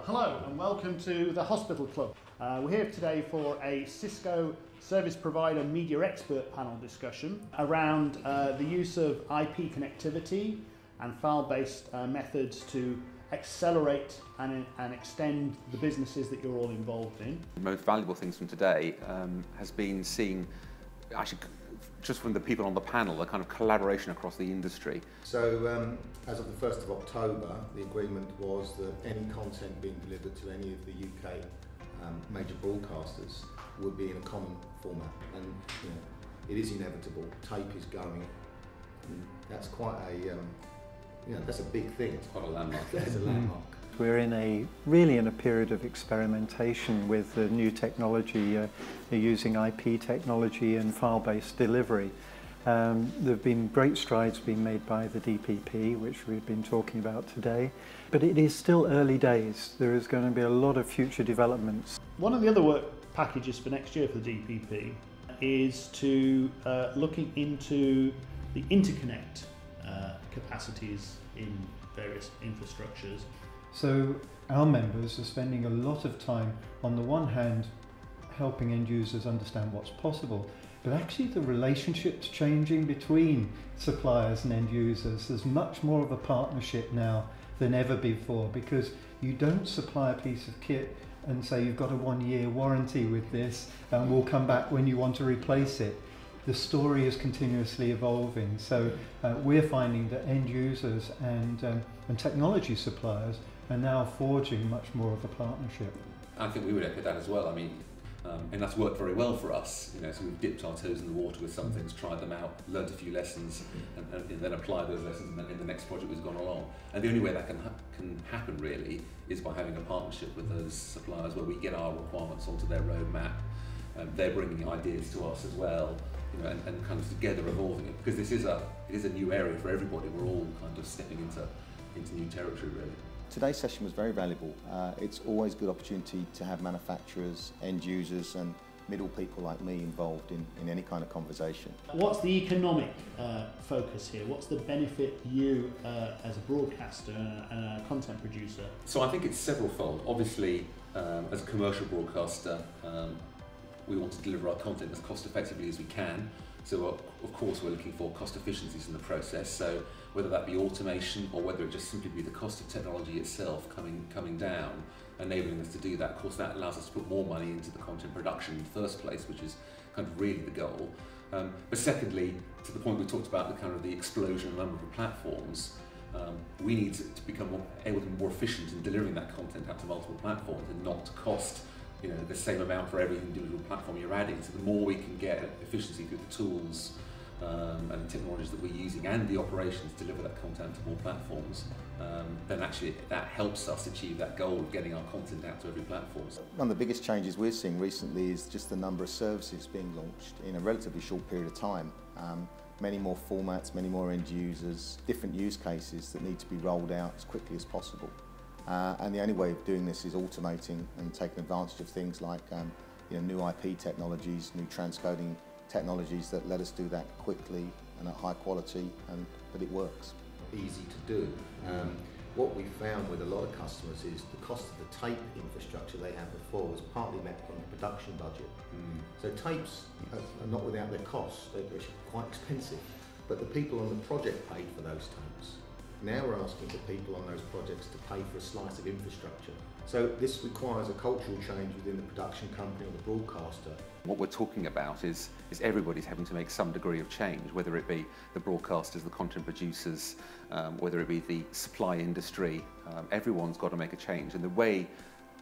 Hello and welcome to the Hospital Club. We're here today for a Cisco Service Provider Media Expert panel discussion around the use of IP connectivity and file-based methods to accelerate and extend the businesses that you're all involved in. The most valuable things from today has been seeing, actually just from the people on the panel, the kind of collaboration across the industry. So as of the 1st of October, the agreement was that any content being delivered to any of the UK major broadcasters would be in a common format, and you know, it is inevitable. Tape is going. That's quite a, that's a big thing. It's quite a landmark. That's a landmark. We're really in a period of experimentation with the new technology, using IP technology and file-based delivery. There have been great strides being made by the DPP, which we've been talking about today, but it is still early days. There is going to be a lot of future developments. One of the other work packages for next year for the DPP is to looking into the interconnect capacities in various infrastructures. So our members are spending a lot of time, on the one hand, helping end users understand what's possible, but actually the relationship's changing between suppliers and end users. There's much more of a partnership now than ever before, because you don't supply a piece of kit and say you've got a 1-year warranty with this and we'll come back when you want to replace it. The story is continuously evolving, so we're finding that end users and technology suppliers are now forging much more of a partnership. I think we would echo that as well. I mean, and that's worked very well for us. You know, so we've dipped our toes in the water with some things, tried them out, learned a few lessons, and then applied those lessons in the next project that's gone along. And the only way that can happen really is by having a partnership with those suppliers where we get our requirements onto their roadmap. They're bringing ideas to us as well, you know, and kind of together evolving it, because it is a new area for everybody. We're all kind of stepping into new territory really. Today's session was very valuable. It's always a good opportunity to have manufacturers, end users and middle people like me involved in any kind of conversation. What's the economic focus here? What's the benefit you as a broadcaster and a content producer? So I think it's several-fold. Obviously, as a commercial broadcaster, we want to deliver our content as cost effectively as we can. So of course we're looking for cost efficiencies in the process. So whether that be automation or whether it just simply be the cost of technology itself coming down, enabling us to do that. Of course that allows us to put more money into the content production in the first place, which is kind of really the goal. But secondly, to the point we talked about, the explosion of the number of platforms, we need to become able to be more efficient in delivering that content out to multiple platforms and not to cost the same amount for every individual platform you're adding. So the more we can get efficiency through the tools and the technologies that we're using and the operations to deliver that content to more platforms, then actually that helps us achieve that goal of getting our content out to every platform. One of the biggest changes we're seeing recently is just the number of services being launched in a relatively short period of time. Many more formats, many more end users, different use cases that need to be rolled out as quickly as possible. And the only way of doing this is automating and taking advantage of things like new IP technologies, new transcoding technologies that let us do that quickly and at high quality, and that it works. Easy to do. What we found with a lot of customers is the cost of the tape infrastructure they had before was partly met on the production budget. So tapes are not without their costs, they're quite expensive, but the people on the project paid for those tapes. Now we're asking for people on those projects to pay for a slice of infrastructure. So this requires a cultural change within the production company or the broadcaster. What we're talking about is everybody's having to make some degree of change, whether it be the broadcasters, the content producers, whether it be the supply industry. Everyone's got to make a change, and the way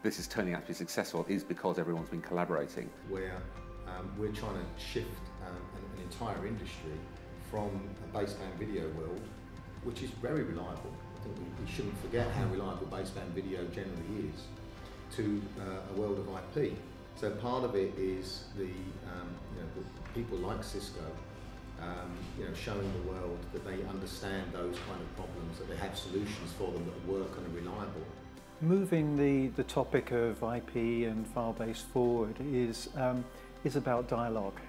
this is turning out to be successful is because everyone's been collaborating. Where we're trying to shift an entire industry from a baseband video world, which is very reliable. I think we shouldn't forget how reliable baseband video generally is, to a world of IP. So part of it is the people like Cisco, showing the world that they understand those kind of problems, that they have solutions for them that work and are reliable. Moving the topic of IP and file-based forward is about dialogue.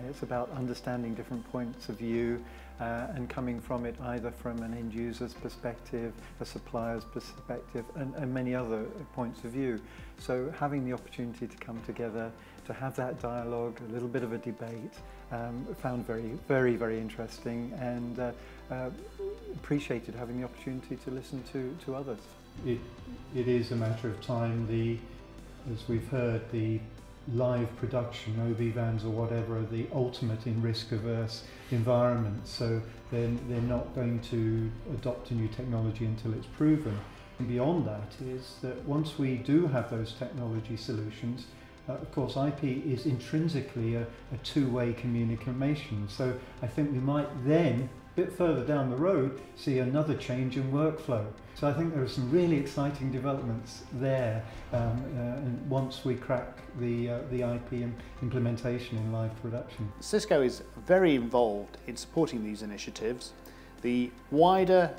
It's about understanding different points of view and coming from it either from an end user's perspective, a supplier's perspective, and many other points of view. So having the opportunity to come together, to have that dialogue, a little bit of a debate, found very, very interesting, and appreciated having the opportunity to listen to others. It is a matter of time. As we've heard, the live production, OB vans or whatever, are the ultimate in risk-averse environments, so they're not going to adopt a new technology until it's proven. And beyond that is that once we do have those technology solutions, of course IP is intrinsically a two-way communication, so I think we might then, a bit further down the road, see another change in workflow. So I think there are some really exciting developments there, and once we crack the IP implementation in live production. Cisco is very involved in supporting these initiatives. The wider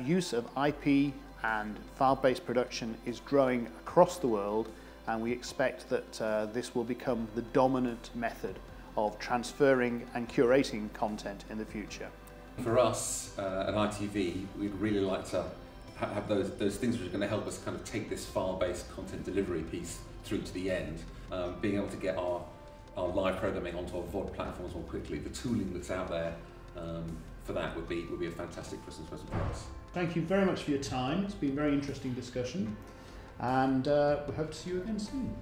use of IP and file-based production is growing across the world, and we expect that this will become the dominant method of transferring and curating content in the future. For us at ITV, we'd really like to have those things which are going to help us kind of take this file-based content delivery piece through to the end, being able to get our live programming onto our VOD platforms more quickly. The tooling that's out there for that would be a fantastic Christmas present for us. Thank you very much for your time. It's been a very interesting discussion, and we hope to see you again soon.